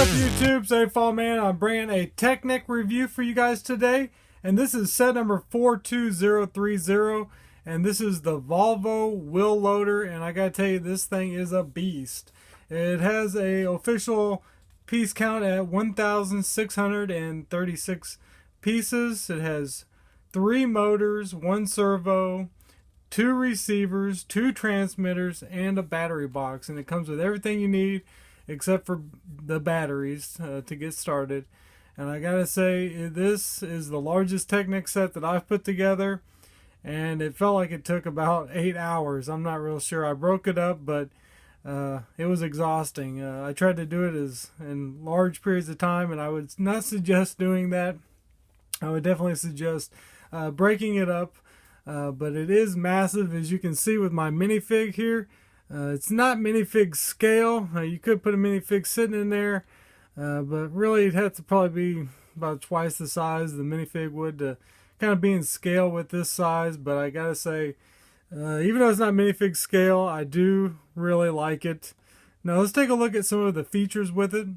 up YouTube? It's AFOL man. I'm bringing a Technic review for you guys today. And this is set number 42030. And this is the Volvo wheel loader. And I gotta tell you, this thing is a beast. It has a official piece count at 1,636 pieces. It has 3 motors, 1 servo, 2 receivers, 2 transmitters, and a battery box. And it comes with everything you need except for the batteries to get started. And I gotta say, this is the largest Technic set that I've put together, and it felt like it took about 8 hours. I'm not real sure. I broke it up, but it was exhausting. I tried to do it in large periods of time, and I would not suggest doing that. I would definitely suggest breaking it up, but it is massive, as you can see with my minifig here. It's not minifig scale. You could put a minifig sitting in there, but really it'd have to probably be about twice the size the minifig would to kind of be in scale with this size. But I gotta say, even though it's not minifig scale, I do really like it. Now let's take a look at some of the features with it.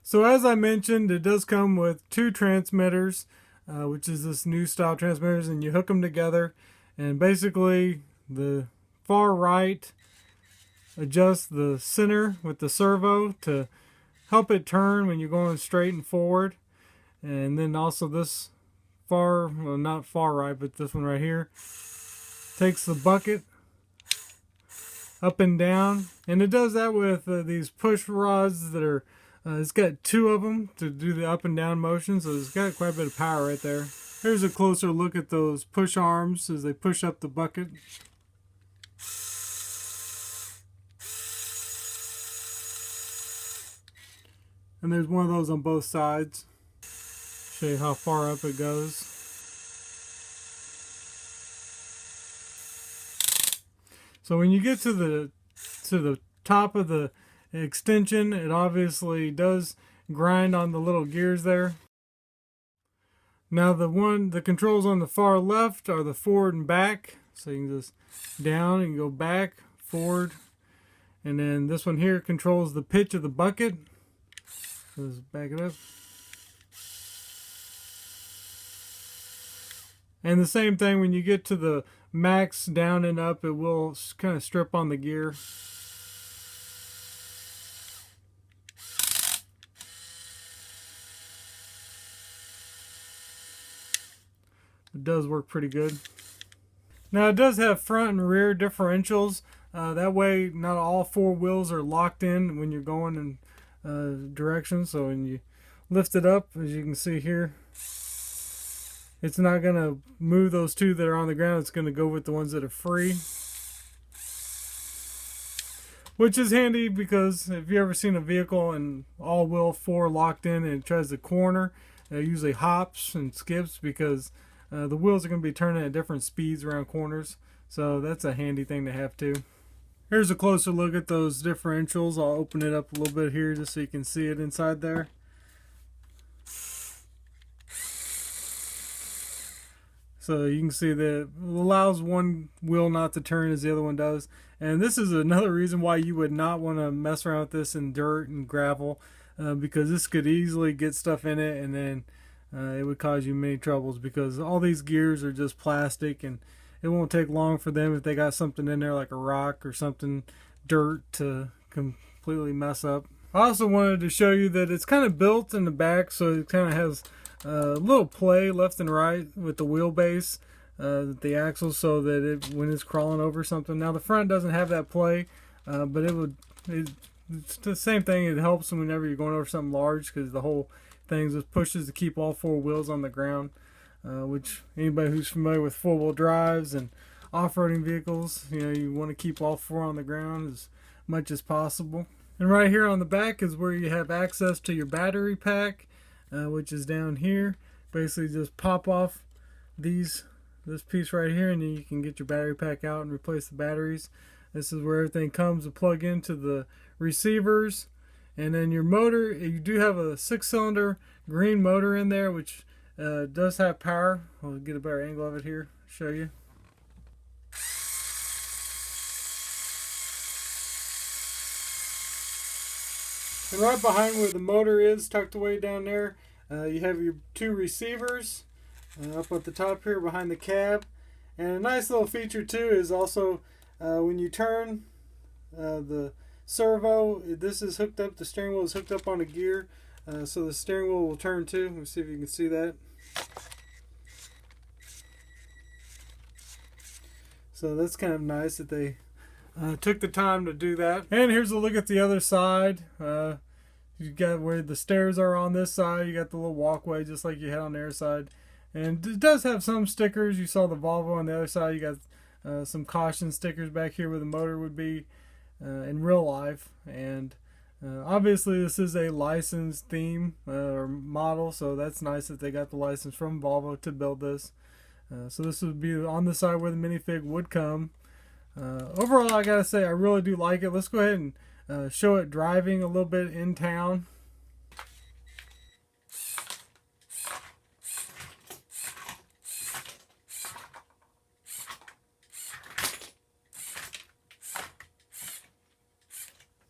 So as I mentioned, it does come with 2 transmitters, which is this new style transmitters, and you hook them together, and basically the far right adjusts the center with the servo to help it turn when you're going straight and forward. And then also this far, well, not far right, but this one right here takes the bucket up and down, and it does that with these push rods that are it's got 2 of them to do the up and down motion, so it's got quite a bit of power right there. Here's a closer look at those push arms as they push up the bucket. And there's one of those on both sides. Show you how far up it goes. So when you get to the top of the extension, it obviously does grind on the little gears there. Now the controls on the far left are the forward and back. So you can just down and go back, forward. And then this one here controls the pitch of the bucket. Let's back it up. And the same thing when you get to the max down and up, it will kind of strip on the gear. It does work pretty good. Now it does have front and rear differentials. That way not all 4 wheels are locked in when you're going in direction. So when you lift it up, as you can see here, it's not going to move those 2 that are on the ground. It's going to go with the ones that are free, which is handy because if you ever seen a vehicle and all wheel 4 locked in and it tries to corner, it usually hops and skips because the wheels are going to be turning at different speeds around corners. So that's a handy thing to have too. Here's a closer look at those differentials. I'll open it up a little bit here just so you can see it inside there. So you can see that it allows one wheel not to turn as the other one does. And this is another reason why you would not want to mess around with this in dirt and gravel, because this could easily get stuff in it, and then it would cause you many troubles because all these gears are just plastic, and it won't take long for them, if they got something in there like a rock or something, dirt, to completely mess up. I also wanted to show you that it's kind of built in the back, so it kind of has a little play left and right with the wheelbase, the axles, so that when it's crawling over something. Now the front doesn't have that play, but it's the same thing. It helps whenever you're going over something large, because the whole thing just pushes to keep all 4 wheels on the ground. Which anybody who's familiar with 4-wheel drives and off-roading vehicles, you want to keep all 4 on the ground as much as possible. And right here on the back is where you have access to your battery pack, which is down here. Basically just pop off this piece right here, and then you can get your battery pack out and replace the batteries. This is where everything comes to plug into the receivers. And then your motor, you do have a 6-cylinder green motor in there, which does have power. I'll get a better angle of it here, show you. And right behind where the motor is, tucked away down there, you have your two receivers up at the top here behind the cab. And a nice little feature too is also when you turn the servo, this is hooked up, the steering wheel is hooked up on a gear, so the steering wheel will turn too. Let me see if you can see that. So that's kind of nice that they took the time to do that. And here's a look at the other side. You got where the stairs are on this side. You got the little walkway just like you had on the other side. And it does have some stickers. You saw the Volvo on the other side. You got some caution stickers back here where the motor would be in real life. And obviously this is a licensed theme or model, so that's nice that they got the license from Volvo to build this. So this would be on the side where the minifig would come. Overall, I gotta say I really do like it. Let's go ahead and show it driving a little bit in town.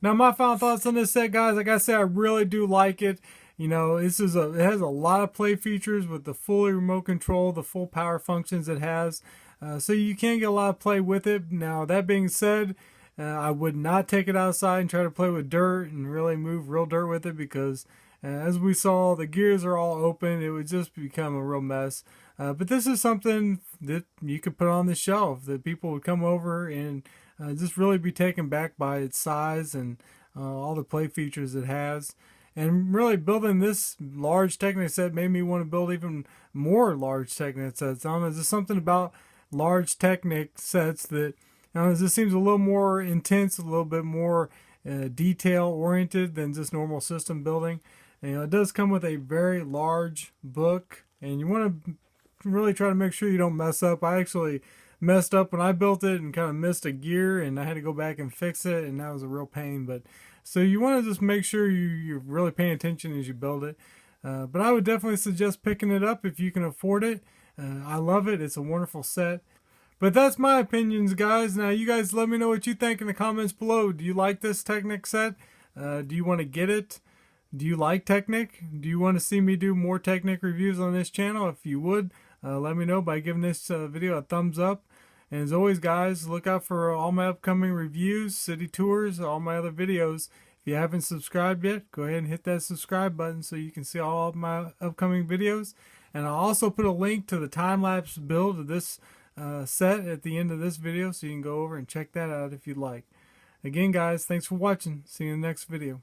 Now my final thoughts on this set, guys, like I said, I really do like it. You know, it has a lot of play features with the fully remote control, the full power functions it has. So you can get a lot of play with it. Now that being said, I would not take it outside and try to play with dirt and really move real dirt with it, because as we saw, the gears are all open. It would just become a real mess. But this is something that you could put on the shelf that people would come over and just really be taken back by its size and all the play features it has. And really building this large Technic set made me want to build even more large Technic sets. I don't know, there's just something about large Technic sets that, it just seems a little more intense, a little bit more detail oriented than just normal system building. And, it does come with a very large book, and you want to really try to make sure you don't mess up. I actually messed up when I built it and kind of missed a gear, and I had to go back and fix it, and that was a real pain. But so you want to just make sure you're really paying attention as you build it. But I would definitely suggest picking it up if you can afford it. I love it. It's a wonderful set. But that's my opinions, guys. Now you guys let me know what you think in the comments below. Do you like this Technic set? Do you want to get it? Do you like Technic? Do you want to see me do more Technic reviews on this channel? If you would, let me know by giving this video a thumbs up. And as always, guys, look out for all my upcoming reviews, city tours, all my other videos. If you haven't subscribed yet, go ahead and hit that subscribe button so you can see all of my upcoming videos. And I'll also put a link to the time-lapse build of this set at the end of this video, so you can go over and check that out if you'd like. Again, guys, thanks for watching. See you in the next video.